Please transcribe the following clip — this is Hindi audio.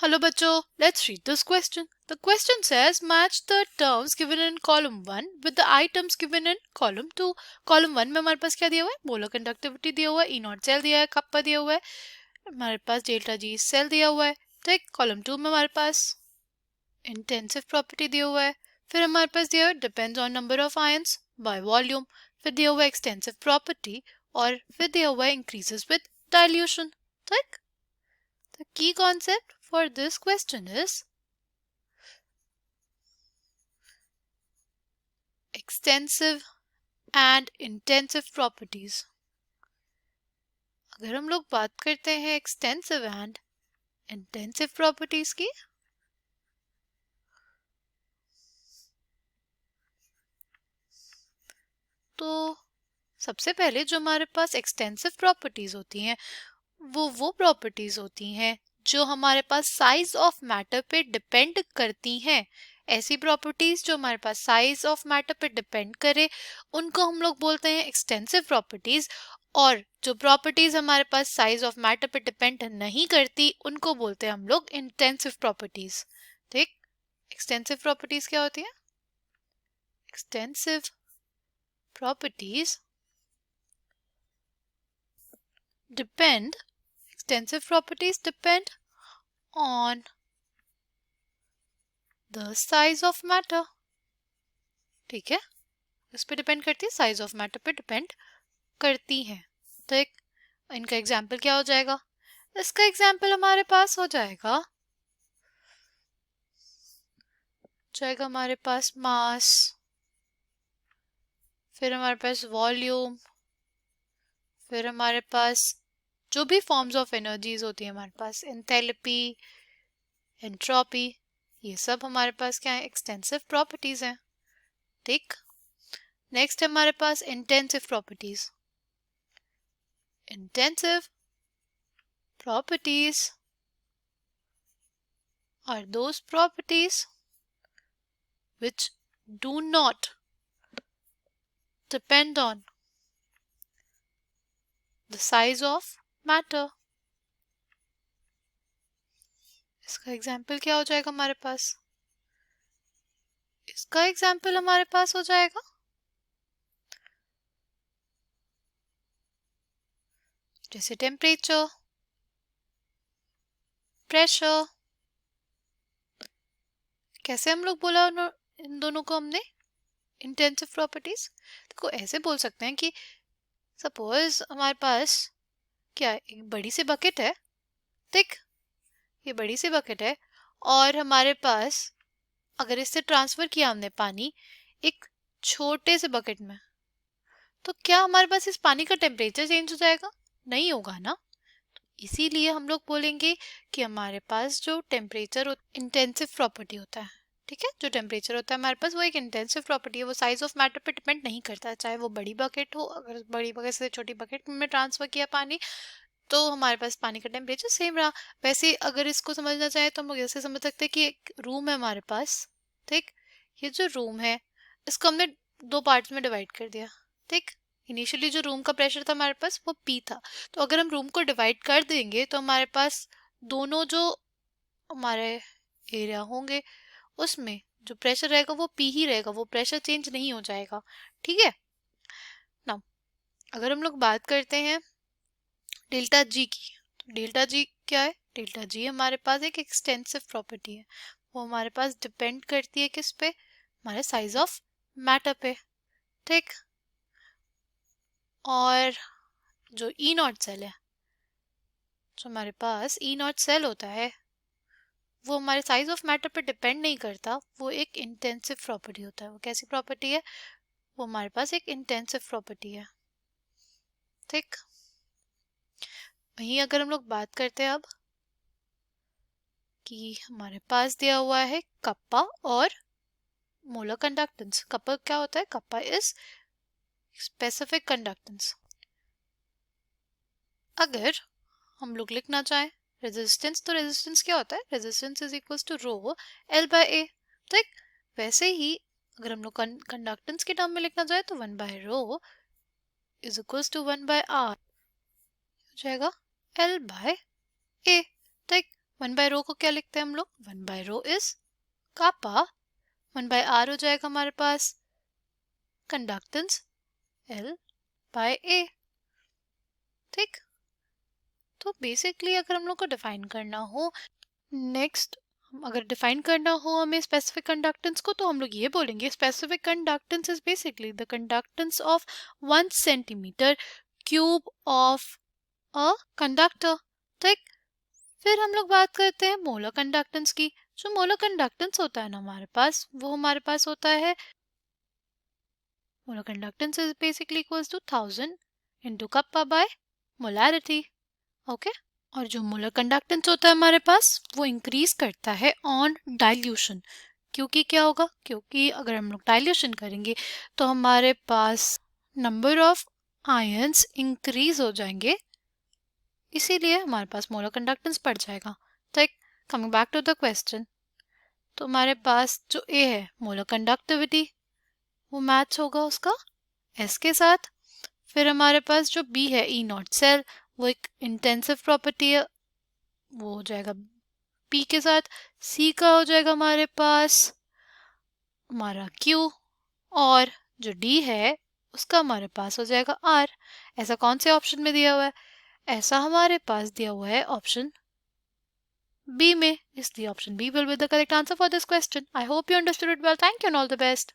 Hello बच्चों, let's read this question. The question says match the terms given in column 1 with the items given in column 2. Column 1 में हमारे पास क्या दिया हुआ है? मोलर कंडक्टिविटी दिया हुआ है, E नॉट सेल दिया है, कप्पा दिया हुआ है, हमारे पास डेल्टा जी सेल दिया हुआ है. ठीक, कॉलम 2 में हमारे पास इंटेंसिव प्रॉपर्टी दिया हुआ है. फिर हमारे पास दिया हुआ है depends on number of ions by volume. फिर दिया हुआ है एक्सटेंसिव प्रॉपर्टी और फिर दिया हुआ है इंक्रीजेस विद डाइल्यूशन. ठीक, the key concept for this question is extensive and intensive properties. अगर हम लोग बात करते हैं extensive and intensive properties की, तो सबसे पहले जो हमारे पास extensive properties होती हैं वो प्रॉपर्टीज होती हैं जो हमारे पास साइज ऑफ मैटर पे डिपेंड करती हैं. ऐसी प्रॉपर्टीज जो हमारे पास साइज ऑफ मैटर पे डिपेंड करे उनको हम लोग बोलते हैं एक्सटेंसिव प्रॉपर्टीज, और जो प्रॉपर्टीज हमारे पास साइज ऑफ मैटर पे डिपेंड नहीं करती उनको बोलते हैं हम लोग इंटेंसिव प्रॉपर्टीज. ठीक, एक्सटेंसिव प्रॉपर्टीज क्या होती है? Extensive properties depend extensive properties depend on the size of matter. ठीक है, इस पे डिपेंड करती है, साइज ऑफ मैटर पे डिपेंड करती हैं. तो एक इनका एग्जाम्पल क्या हो जाएगा? इसका एग्जाम्पल हमारे पास हो जाएगा हमारे पास मास, फिर हमारे पास वॉल्यूम, फिर हमारे पास जो भी फॉर्म्स ऑफ एनर्जीज होती है हमारे पास, एंथैल्पी, एंट्रोपी, ये सब हमारे पास क्या है? एक्सटेंसिव प्रॉपर्टीज हैं. ठीक, नेक्स्ट हमारे पास intensive properties. Intensive properties are those properties which do not depend on the size of matter. इसका एग्जाम्पल क्या हो जाएगा हमारे पास? इसका एग्जाम्पल हमारे पास हो जाएगा जैसे टेम्परेचर, प्रेशर. कैसे हम लोग बोला इन दोनों को हमने इंटेंसिव प्रॉपर्टीज? देखो ऐसे बोल सकते हैं कि सपोज हमारे पास क्या एक बड़ी सी बकेट है. ठीक, ये बड़ी सी बकेट है और हमारे पास अगर इससे ट्रांसफर किया हमने पानी एक छोटे से बकेट में, तो क्या हमारे पास इस पानी का टेम्परेचर चेंज हो जाएगा? नहीं होगा ना. इसीलिए हम लोग बोलेंगे कि हमारे पास जो टेम्परेचर इंटेंसिव प्रॉपर्टी होता है, ठीक है, जो टेम्परेचर होता है हमारे पास वो एक इंटेंसिव प्रॉपर्टी है. वो साइज ऑफ मैटर पे डिपेंड नहीं करता है, चाहे वो बड़ी बकेट हो. अगर बड़ी बकेट से छोटी बकेट में ट्रांसफर किया पानी तो हमारे पास पानी का टेम्परेचर सेम रहा. वैसे अगर इसको समझना चाहे तो हम लोग ऐसे समझ सकते हैं कि एक रूम है हमारे पास. ठीक, ये जो रूम है इसको हमने दो पार्ट्स में डिवाइड कर दिया. ठीक, इनिशियली जो रूम का प्रेशर था हमारे पास वो P था. तो अगर हम रूम को डिवाइड कर देंगे तो हमारे पास दोनों जो हमारे एरिया होंगे उसमें जो प्रेशर रहेगा वो P ही रहेगा, वो प्रेशर चेंज नहीं हो जाएगा. ठीक है ना. अगर हम लोग बात करते हैं डेल्टा जी की, तो डेल्टा जी क्या है? डेल्टा जी हमारे पास एक एक्सटेंसिव प्रॉपर्टी है. वो हमारे पास डिपेंड करती है किस पे? हमारे साइज ऑफ मैटर पे. ठीक, और जो ई नॉट सेल है, जो हमारे पास ई नॉट सेल होता है वो हमारे साइज ऑफ मैटर पे डिपेंड नहीं करता, वो एक इंटेंसिव प्रॉपर्टी होता है. वो कैसी प्रॉपर्टी है? वो हमारे पास एक इंटेंसिव प्रॉपर्टी है. ठीक, वहीं अगर हम लोग बात करते हैं अब कि हमारे पास दिया हुआ है कप्पा और मोलर कंडक्टेंस. कप्पा क्या होता है? Kappa is specific conductance. अगर हम लोग लिखना चाहें रेजिस्टेंस, तो रेजिस्टेंस क्या होता है? Resistance is equals to rho L by A. ठीक, वैसे ही अगर हम लोग कंडक्टेंस के टर्म में लिखना चाहे तो 1 by rho is equals to 1 by R हो जाएगा एल बाय ए. ठीक, 1 बाय रो को क्या लिखते हैं हम लोग? 1 by rho is kappa, 1 by R हो जाएगा हमारे पास कंडक्टेंस L बाय A। ठीक, तो बेसिकली अगर हम लोग को डिफाइन करना हो, नेक्स्ट अगर डिफाइन करना हो हमें स्पेसिफिक कंडक्टेंस को, तो हम लोग ये बोलेंगे specific conductance is basically the conductance of 1 centimetre cube of a conductor. ठीक, फिर हम लोग बात करते हैं मोलर कंडक्टेंस की। जो मोलर कंडक्टेंस होता है ना हमारे पास, वो हमारे पास होता है molar conductance is basically equals to 1000 into kappa by molarity. Okay, और जो मोलर कंडक्टेंस होता है हमारे पास वो इंक्रीज करता है ऑन डाइल्यूशन। क्योंकि क्या होगा? क्योंकि अगर हम लोग डाइल्यूशन करेंगे तो हमारे पास नंबर ऑफ आयंस इंक्रीज हो जाएंगे, इसीलिए हमारे पास मोलर कंडक्टेंस बढ़ जाएगा। ठीक, coming back to the question, तो हमारे पास जो ए है मोलर कंडक्टिविटी वो मैच होगा उसका एस के साथ। फिर हमारे पास जो बी है ई नॉट सेल, वो एक इंटेंसिव प्रॉपर्टी है, वो हो जाएगा पी के साथ। सी का हो जाएगा हमारे पास हमारा क्यू, और जो डी है उसका हमारे पास हो जाएगा आर। ऐसा कौन से ऑप्शन में दिया हुआ है? ऐसा हमारे पास दिया हुआ है ऑप्शन बी में, इसलिए option B will be the correct answer for this question. I hope you understood it well. Thank you and all the best.